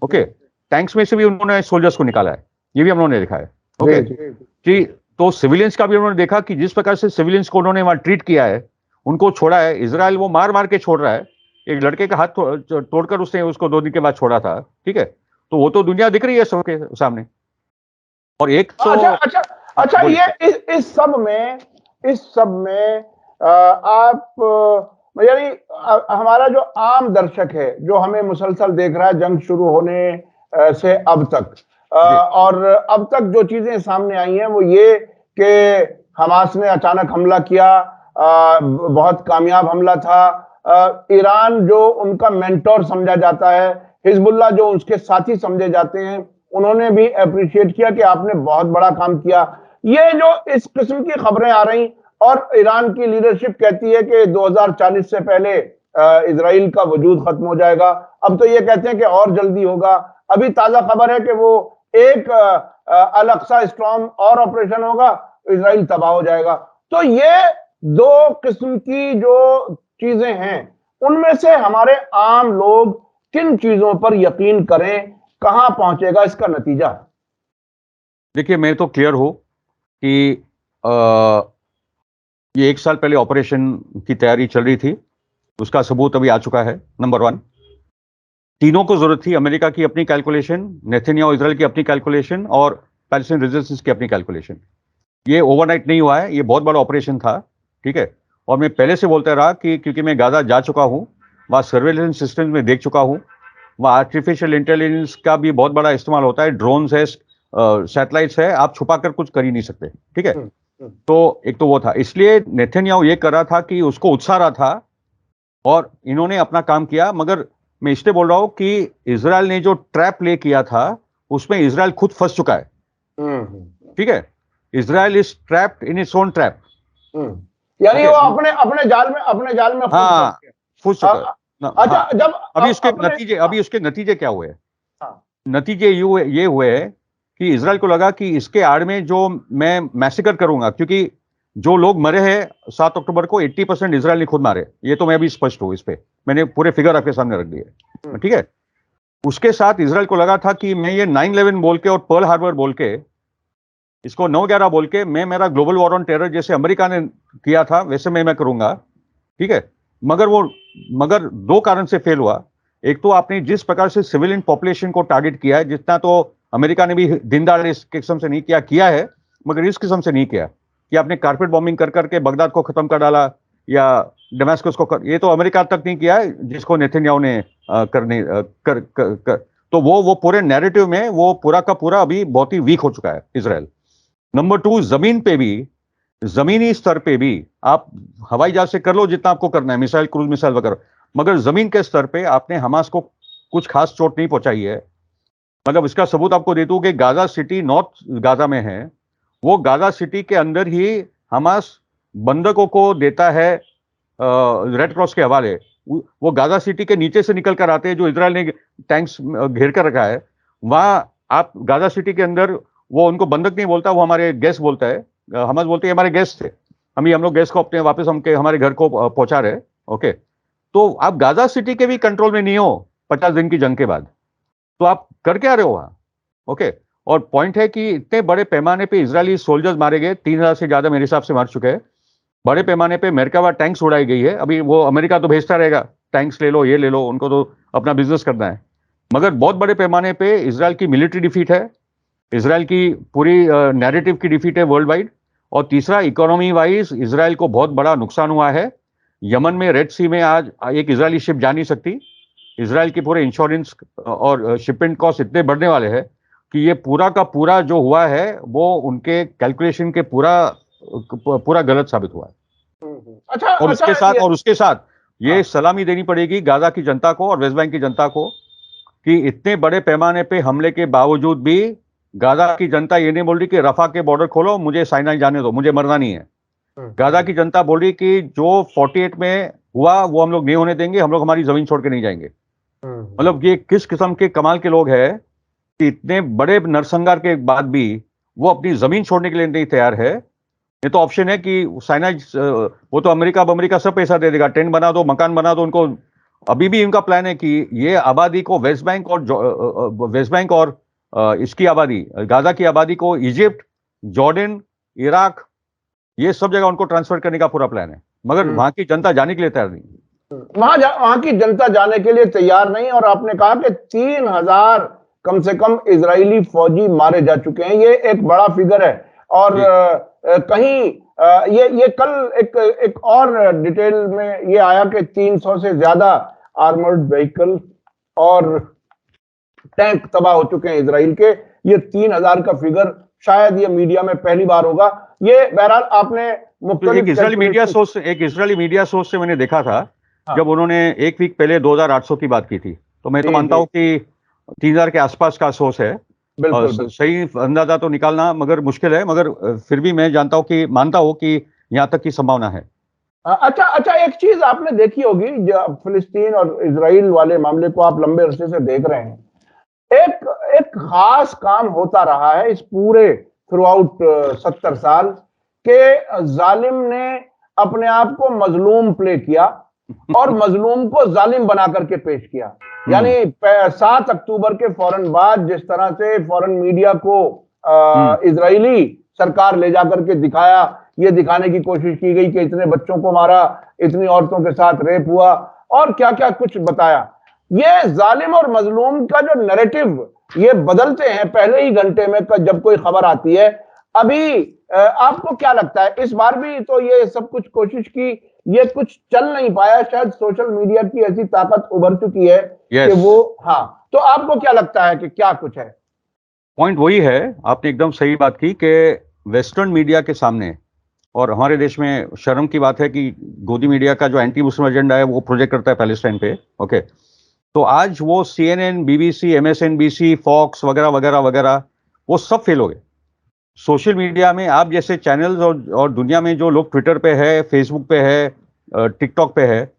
ओके, टैंक्स में से भी उन्होंने सोल्जर्स को निकाला है, ये भी हम लोगों ने देखा है। ओके, कि तो सिविलियंस का भी उन्होंने देखा कि जिस प्रकार से सिविलियंस को उन्होंने वहां ट्रीट किया है, उनको छोड़ा है। इजराइल वो मार मार के छोड़ रहा है, एक लड़के का हाथ तोड़कर उसने उसको 2 दिन के बाद छोड़ा था। ठीक है, तो वो तो दुनिया दिख रही है सबके सामने। और एक तो अच्छा ये इस सब में आप यानी हमारा जो आम दर्शक है, जो हमें मुसलसल देख रहा है जंग शुरू होने से अब तक, और अब तक जो चीजें सामने आई हैं वो ये कि हमास ने अचानक हमला किया, बहुत कामयाब हमला था। ईरान जो उनका मेंटोर समझा जाता है, हिजबुल्लाह जो उसके साथी समझे जाते हैं, उन्होंने भी अप्रिशिएट किया कि आपने बहुत बड़ा काम किया। ये जो इस किस्म की खबरें आ रही, और ईरान की लीडरशिप कहती है कि 2040 से पहले इजराइल का वजूद खत्म हो जाएगा। अब तो ये कहते हैं कि और जल्दी होगा। अभी ताजा खबर है कि वो एक अल-अक्सा स्टॉर्म और ऑपरेशन होगा, इजराइल तबाह हो जाएगा। तो ये 2 किस्म की जो चीजें हैं, उनमें से हमारे आम लोग किन चीजों पर यकीन करें, कहां पहुंचेगा इसका नतीजा? देखिए, मैं तो क्लियर हूं कि ये 1 साल पहले ऑपरेशन की तैयारी चल रही थी, उसका सबूत अभी आ चुका है। नंबर 1, तीनों को जरूरत थी, अमेरिका की अपनी कैलकुलेशन, नेतन्याहू इजराइल की अपनी कैलकुलेशन और पैलेस्टाइन रेजिस्टेंस की अपनी कैलकुलेशन। ये ओवरनाइट नहीं हुआ है, ये बहुत बड़ा ऑपरेशन था। ठीक है, और मैं पहले से बोलता रहा कि क्योंकि मैं गाजा जा चुका हूं, वहां सर्वेलेंस सिस्टम में देख चुका हूं, वहां आर्टिफिशियल इंटेलिजेंस का भी बहुत बड़ा इस्तेमाल होता है, ड्रोन्स है, सैटेलाइट्स है, आप छुपा कर कुछ कर ही नहीं सकते। ठीक है, तो एक तो वो था, इसलिए नेतन्याहू ये कर रहा था कि उसको उत्साह रहा था और इन्होंने अपना काम किया। मगर मैं इसलिए बोल रहा हूं कि इजराइल ने जो ट्रैप प्ले किया था उसमें इजराइल खुद फंस चुका है। ठीक है, Israel is trapped in its own trap, यानी वो अपने जाल में फंस चुका है। अच्छा, जब अभी उसके नतीजे क्या हुए? नतीजे ये हुए कि इजराइल को लगा कि इसके आड़ में जो मैं मैसेकर करूंगा, क्योंकि जो लोग मरे हैं 7 अक्टूबर को 80% इजराइल ने खुद मारे, ये तो मैं अभी स्पष्ट हूं, इस पे मैंने पूरे फिगर आपके सामने रख दिए। ठीक है, उसके साथ इजराइल को लगा था कि मैं ये 9/11 बोल के और पर्ल हार्बर बोल के, इसको 9/11 बोल के, मैं मेरा ग्लोबल वॉर ऑन टेरर जैसे अमेरिका ने किया था वैसे मैं करूंगा। ठीक है, मगर 2 कारण से फेल हुआ। एक तो आपने जिस प्रकार से सिविलियन पॉपुलेशन को टारगेट किया है, जितना तो अमेरिका ने भी दिन दहाड़े इस किस्म से नहीं किया है, मगर इस किस्म से नहीं किया कि आपने कारपेट बॉम्बिंग कर करके बगदाद को खत्म कर डाला या डमास्कस को ये तो अमेरिका तक नहीं किया है, जिसको नेतन्याहू ने तो वो पूरे नैरेटिव में वो पूरा का पूरा अभी बहुत ही वीक हो चुका है इजराइल। नंबर 2, जमीन पे भी, जमीनी स्तर पे भी आप हवाई जहाज से कर लो जितना आपको करना है, मिसाइल, क्रूज मिसाइल वगैरह, मगर जमीन के स्तर पे आपने हमास को कुछ खास चोट नहीं पहुंचाई है। मतलब इसका सबूत आपको दे दूं कि गाजा सिटी नॉर्थ गाजा में है, वो गाजा सिटी के अंदर ही हमास बंधकों को देता है रेड क्रॉस के हवाले। वो गाजा सिटी के नीचे से निकल कर आते हैं, जो इजराइल ने टैंक्स घेर कर रखा है। वहां आप गाजा सिटी के अंदर, वो उनको बंधक नहीं बोलता, वो हमारे गेस्ट बोलता है, हमास बोलते हैं हमारे गेस्ट थे, अभी हम लोग गैस को अपने वापस हमारे घर को पहुंचा रहे, ओके। तो आप गाजा सिटी के भी कंट्रोल में नहीं हो 50 दिन की जंग के बाद, तो आप कर क्या रहे हो वहां, ओके। और पॉइंट है कि इतने बड़े पैमाने पे इजरायली सोल्जर्स मारे गए, 3,000 से ज्यादा मेरे हिसाब से मार चुके हैं। बड़े पैमाने पे अमेरिका टैंक्स उड़ाई गई है। अभी वो अमेरिका तो भेजता रहेगा, टैंक्स ले लो, ये ले लो, उनको तो अपना बिजनेस करना है। मगर बहुत बड़े पैमाने पे इजराइल की मिलिट्री डिफीट है, इजराइल की पूरी नैरेटिव की डिफीट है वर्ल्ड वाइड। और तीसरा, इकोनॉमी वाइज इजराइल को बहुत बड़ा नुकसान हुआ है। यमन में रेड सी में आज एक इजरायली शिप जा नहीं सकती। इजराइल के पूरे इंश्योरेंस और शिपमेंट कॉस्ट इतने बढ़ने वाले हैं कि ये पूरा का पूरा जो हुआ है वो उनके कैलकुलेशन के पूरा गलत साबित हुआ है। अच्छा, और उसके साथ ये सलामी देनी पड़ेगी गाजा की जनता को और वेस्ट बैंक की जनता को कि इतने बड़े पैमाने पे हमले के बावजूद भी गाजा की जनता ये नहीं बोल रही कि रफा के बॉर्डर खोलो, मुझे साइनाई जाने दो, मुझे मरना नहीं है। गाजा की जनता बोल रही कि जो 48 में हुआ वो हम लोग नहीं होने देंगे, हम लोग हमारी जमीन छोड़ के नहीं जाएंगे। मतलब ये किस किस्म के कमाल के लोग हैं कि इतने बड़े नरसंहार के बाद भी वो अपनी जमीन छोड़ने के लिए नहीं तैयार है। ये तो ऑप्शन है कि साइनाइड, वो तो अमेरिका सब पैसा दे देगा, टेंट बना दो, मकान बना दो उनको। अभी भी इनका प्लान है कि ये आबादी को वेस्ट बैंक और इसकी आबादी, गाजा की आबादी को इजिप्ट, जॉर्डन, इराक, ये सब जगह उनको ट्रांसफर करने का पूरा प्लान है। मगर वहां की जनता जाने के लिए तैयार नहीं। वहां की जनता जाने के लिए तैयार नहीं। और आपने कहा कि 3,000 कम से कम इजरायली फौजी मारे जा चुके हैं, ये एक बड़ा फिगर है। और कहीं ये कल एक और डिटेल में ये आया कि 300 से ज्यादा आर्मर्ड व्हीकल और टैंक तबाह हो चुके हैं इजराइल के। ये 3,000 का फिगर शायद ये मीडिया में पहली बार होगा। ये बहरहाल आपने एक इजरायली मीडिया सोर्स से मैंने देखा था, जब उन्होंने एक वीक पहले 2,800 की बात की थी, तो मैं तो मानता हूं कि 3,000 के आसपास का सोर्स है। सही अंदाजा तो निकालना मगर मुश्किल है, मगर फिर भी मैं मानता हूं कि यहां तक की संभावना है। अच्छा, एक चीज आपने देखी होगी, जब फिलिस्तीन और इजराइल वाले मामले को आप लंबे अरसे से देख रहे हैं, एक खास काम होता रहा है इस पूरे थ्रू आउट 70 साल के, जालिम ने अपने आप को मजलूम प्ले किया और मजलूम को जालिम बना करके पेश किया। यानी 7 अक्टूबर के फौरन बाद जिस तरह से फौरन मीडिया को इजरायली सरकार ले जाकर के दिखाया, ये दिखाने की कोशिश की गई कि इतने बच्चों को मारा, इतनी औरतों के साथ रेप हुआ और क्या क्या कुछ बताया। ये जालिम और मजलूम का जो नैरेटिव ये बदलते हैं पहले ही घंटे में जब कोई खबर आती है। अभी आपको क्या लगता है, इस बार भी तो ये सब कुछ कोशिश की, ये कुछ चल नहीं पाया, शायद सोशल मीडिया की ऐसी ताकत उभर चुकी है कि वो, हाँ, तो आपको क्या लगता है कि क्या कुछ है? पॉइंट वही है, आपने एकदम सही बात की कि वेस्टर्न मीडिया के सामने, और हमारे देश में शर्म की बात है कि गोदी मीडिया का जो एंटी मुस्लिम एजेंडा है वो प्रोजेक्ट करता है पैलेस्टाइन पे, ओके। तो आज वो CNN, BBC, MSNBC, फॉक्स वगैरह वगैरह वगैरह वो सब फेल हो गए। सोशल मीडिया में आप जैसे चैनल्स और दुनिया में जो लोग ट्विटर पे है, फेसबुक पे है, टिकटॉक पे है,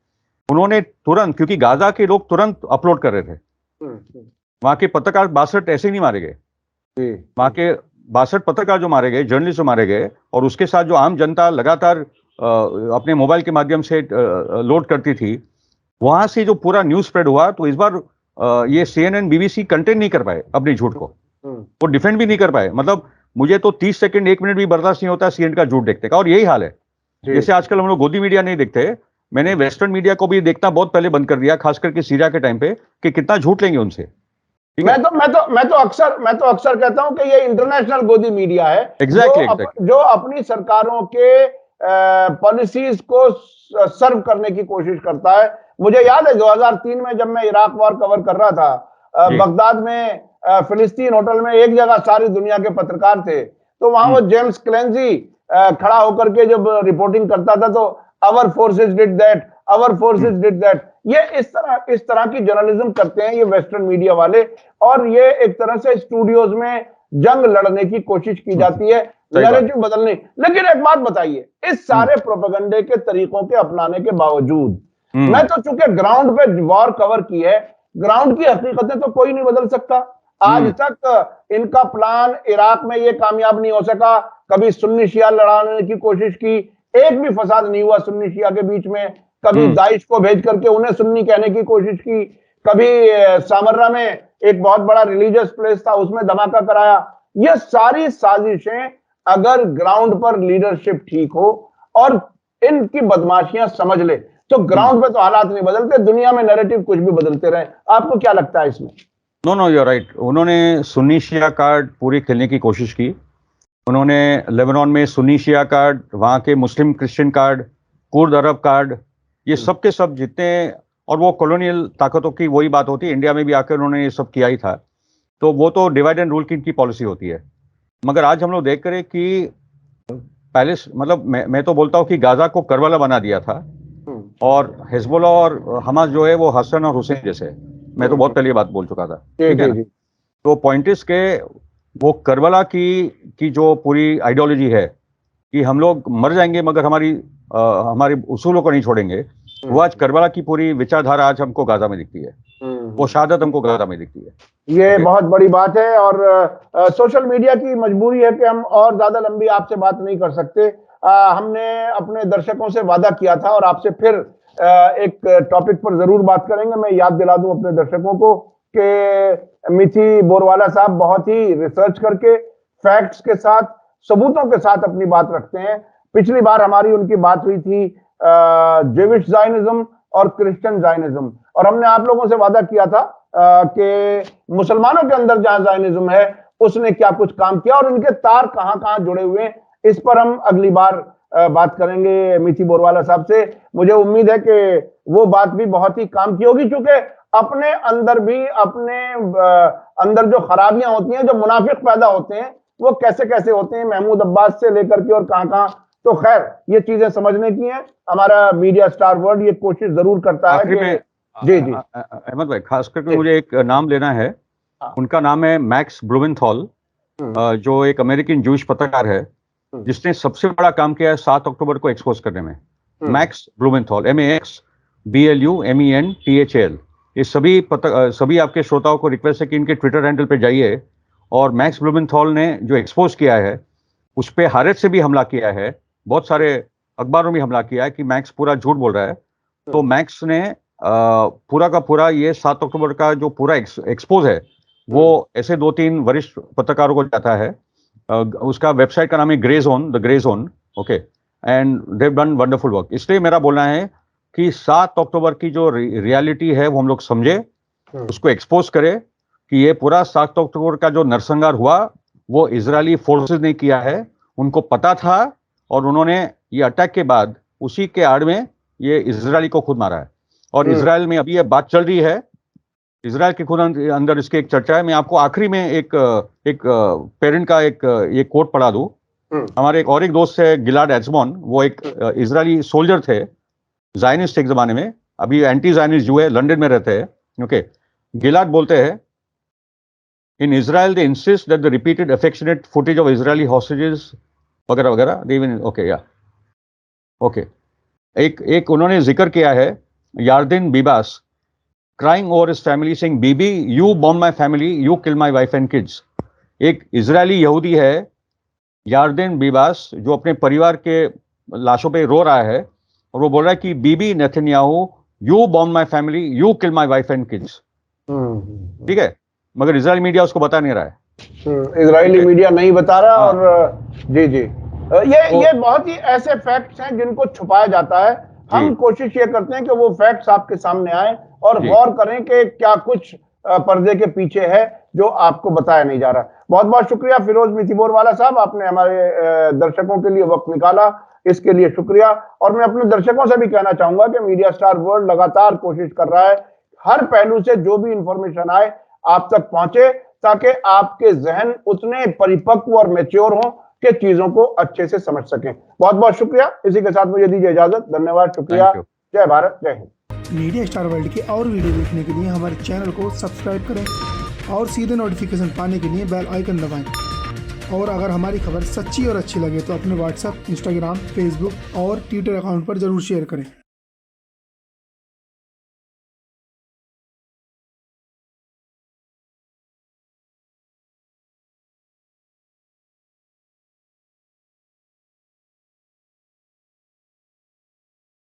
उन्होंने तुरंत, क्योंकि गाजा के लोग तुरंत अपलोड कर रहे थे, वहां के पत्रकार 62 ऐसे नहीं मारे गए, वहां के 62 पत्रकार जो मारे गए, जर्नलिस्ट जो मारे गए, और उसके साथ जो आम जनता लगातार अपने मोबाइल के माध्यम से लोड करती थी, वहां से जो पूरा न्यूज स्प्रेड हुआ। तो इस बार ये CNN, BBC कंटेन नहीं कर पाए अपने झूठ को, वो डिफेंड भी नहीं कर पाए। मतलब मुझे तो 30 सेकंड 1 मिनट भी बर्दाश्त नहीं होता CNN का झूठ देखने का, और यही हाल है। जैसे आजकल हम लोग गोदी मीडिया नहीं देखते, मैंने वेस्टर्न मीडिया को भी देखना बहुत पहले बंद कर दिया, खास करके सीरिया के टाइम पे, कि कितना झूठ लेंगे उनसे। मैं तो अक्सर कहता हूं कि ये इंटरनेशनल गोदी मीडिया है, जो अपनी सरकारों के पॉलिसीज को सर्व करने की कोशिश करता है। मुझे याद है 2003 में जब मैं इराक वॉर कवर कर रहा था, बगदाद में फिलिस्तीन होटल में एक जगह सारी दुनिया के पत्रकार थे, तो वहां वो जेम्स क्लेंजी खड़ा होकर के जब रिपोर्टिंग करता था तो our forces did that, our forces did that. ये इस तरह की जर्नलिज्म करते हैं ये वेस्टर्न मीडिया वाले, और ये एक तरह से स्टूडियोज में जंग लड़ने की कोशिश की जाती है, नैरेटिव बदलने। लेकिन एक बात बताइए, इस सारे प्रोपेगेंडे के तरीकों के अपनाने के बावजूद, मैं तो चूंकि ग्राउंड पे वॉर कवर की है, ग्राउंड की हकीकतें तो कोई नहीं बदल सकता। आज तक इनका प्लान इराक में ये कामयाब नहीं हो सका। कभी सुन्नी शिया लड़ाने की कोशिश की, एक भी फसाद नहीं हुआ सुन्नी शिया के बीच में। कभी दाइश को भेज करके उन्हें सुन्नी कहने की कोशिश की, कभी सामर्रा में एक बहुत बड़ा रिलीजियस प्लेस था उसमें धमाका कराया। ये सारी साजिशें अगर ग्राउंड पर लीडरशिप ठीक हो और इनकी बदमाशियां समझ ले तो ग्राउंड पे तो हालात नहीं बदलते, दुनिया में नैरेटिव कुछ भी बदलते रहे। आपको क्या लगता है इसमें? No you are right. उन्होंने सुन्नी शिया कार्ड पूरी खेलने की कोशिश की। उन्होंने लेबनान में सुन्नी शिया कार्ड, वहाँ के मुस्लिम क्रिश्चियन कार्ड, कुर्द अरब कार्ड, ये सब के सब जितने, और वो कॉलोनियल ताकतों की वही बात होती है, इंडिया में भी आकर उन्होंने ये सब किया ही था। तो वो तो डिवाइड एंड रूल की इनकी पॉलिसी होती है। मगर आज हम लोग देख करें कि पहले मतलब मैं तो बोलता हूँ कि गाजा को करबला बना दिया था, और हिजबुल्ला और हमास जो है वो हसन और हुसैन जैसे, मैं तो बहुत पहले ये बात बोल चुका था, ठीक है ना? तो पॉइंट इज के वो करबला की जो पूरी आइडियोलॉजी है कि हम लोग मर जाएंगे मगर हमारे उसूलों को नहीं छोड़ेंगे, वो आज करबला की पूरी विचारधारा आज हमको गाजा में दिखती है, वो शहादत हमको गाजा में दिखती है। ये बहुत बड़ी बात है, और सोशल मीडिया की मजबूरी है कि हम और ज्यादा लंबी आपसे बात नहीं कर सकते। हमने अपने दर्शकों से वादा किया था और आपसे फिर एक टॉपिक पर जरूर बात करेंगे। मैं याद दिला दूं अपने दर्शकों को कि मिथि बोरवाला साहब बहुत ही रिसर्च करके फैक्ट्स के साथ, सबूतों के साथ अपनी बात रखते हैं। पिछली बार हमारी उनकी बात हुई थी जेविश जाइनिज्म और क्रिश्चियन जाइनिज्म, और हमने आप लोगों से वादा किया था कि मुसलमानों के अंदर जहां जाइनिज्म है उसने क्या कुछ काम किया और इनके तार कहां कहां जुड़े हुए हैं। इस पर हम अगली बार बात करेंगे मिथि बोरवाला साहब से। मुझे उम्मीद है कि वो बात भी बहुत ही काम की होगी, क्योंकि अपने अंदर जो खराबियां होती हैं, जो मुनाफिक पैदा होते हैं, वो कैसे कैसे होते हैं, महमूद अब्बास से लेकर के और कहां कहां। तो खैर ये चीजें समझने की हैं। हमारा मीडिया स्टार वर्ल्ड ये कोशिश जरूर करता है कि जी जी अहमद भाई, खास करके मुझे एक नाम लेना है। उनका नाम है मैक्स ब्लूमेंथॉल, जो एक अमेरिकन जूश पत्रकार है जिसने सबसे बड़ा काम किया है 7 अक्टूबर को एक्सपोज करने में। Max Blumenthal, MAXBLUMENTHAL। ये सभी आपके श्रोताओं को रिक्वेस्ट है कि इनके ट्विटर हैंडल पे जाइए, और मैक्स ब्लूमेंथॉल ने जो एक्सपोज किया है उस पर हारेस से भी हमला किया है, बहुत सारे अखबारों में हमला किया है कि मैक्स पूरा झूठ बोल रहा है। तो मैक्स ने पूरा का पूरा ये 7 अक्टूबर का जो पूरा एक्सपोज है वो ऐसे 2-3 वरिष्ठ पत्रकारों को जाता है। उसका वेबसाइट का नाम है grey zone, okay, and they've done wonderful work. इसलिए मेरा बोलना है कि 7 अक्टूबर की जो रियलिटी है वो हम लोग समझे, उसको एक्सपोज करें कि ये पूरा 7 अक्टूबर का जो नरसंहार हुआ वो इजरायली फोर्सेस ने किया है, उनको पता था, और उन्होंने ये अटैक के बाद उसी के आड़ में ये इजरायली को खुद मारा है। और इजरायल में अभी ये बात चल रही है, इजरायल के खुद अंदर इसकी एक चर्चा है। मैं आपको आखिरी में एक पेरेंट का एक कोट पढ़ा दूं। हमारे एक दोस्त है गिलाड एज़मोन, वो एक इजरायली सोल्जर थे, जायनिस्ट एक जमाने में, अभी एंटी जायनिस्ट जो है, लंदन में रहते हैं, ओके। गिलाड बोलते हैं, in Israel they insist that the repeated affectionate footage of Israeli hostages वगैरह वगैरह दे इवन, ओके या ओके। एक उन्होंने जिक्र किया है Yarden Bibas crying over his family saying, Bibi you bomb my family, you kill my wife and kids. एक Israeli यहूदी है यार्दिन बीबास जो अपने परिवार के लाशों पे रो रहा है, और वो बोल रहा है कि Bibi Netanyahu you bomb my family, you kill my wife and kids. ठीक है, मगर इजरायली मीडिया उसको बता नहीं रहा है। इजरायली मीडिया नहीं बता रहा। और जी जी ये बहुत ही ऐसे फैक्ट्स हैं जिनको छुपाया जाता है। हम कोशिश ये करते हैं कि वो फैक्ट्स आपके सामने आए और गौर करें कि क्या कुछ पर्दे के पीछे है जो आपको बताया नहीं जा रहा। बहुत बहुत शुक्रिया फिरोज मिथि बोरवाला साहब, आपने हमारे दर्शकों के लिए वक्त निकाला, इसके लिए शुक्रिया। और मैं अपने दर्शकों से भी कहना चाहूंगा कि मीडिया स्टार वर्ल्ड लगातार कोशिश कर रहा है हर पहलू से जो भी इंफॉर्मेशन आए आप तक पहुंचे, ताकि आपके जहन उतने परिपक्व और मैच्योर हों कि चीजों को अच्छे से समझ सकें। बहुत बहुत शुक्रिया। इसी के साथ मुझे दीजिए इजाजत। धन्यवाद, शुक्रिया। जय भारत, जय हिंद। मीडिया स्टार वर्ल्ड के और वीडियो देखने के लिए हमारे चैनल को सब्सक्राइब करें और सीधे नोटिफिकेशन पाने के लिए बेल आइकन दबाएं। और अगर हमारी खबर सच्ची और अच्छी लगे तो अपने व्हाट्सएप, इंस्टाग्राम, फेसबुक और ट्विटर अकाउंट पर जरूर शेयर करें।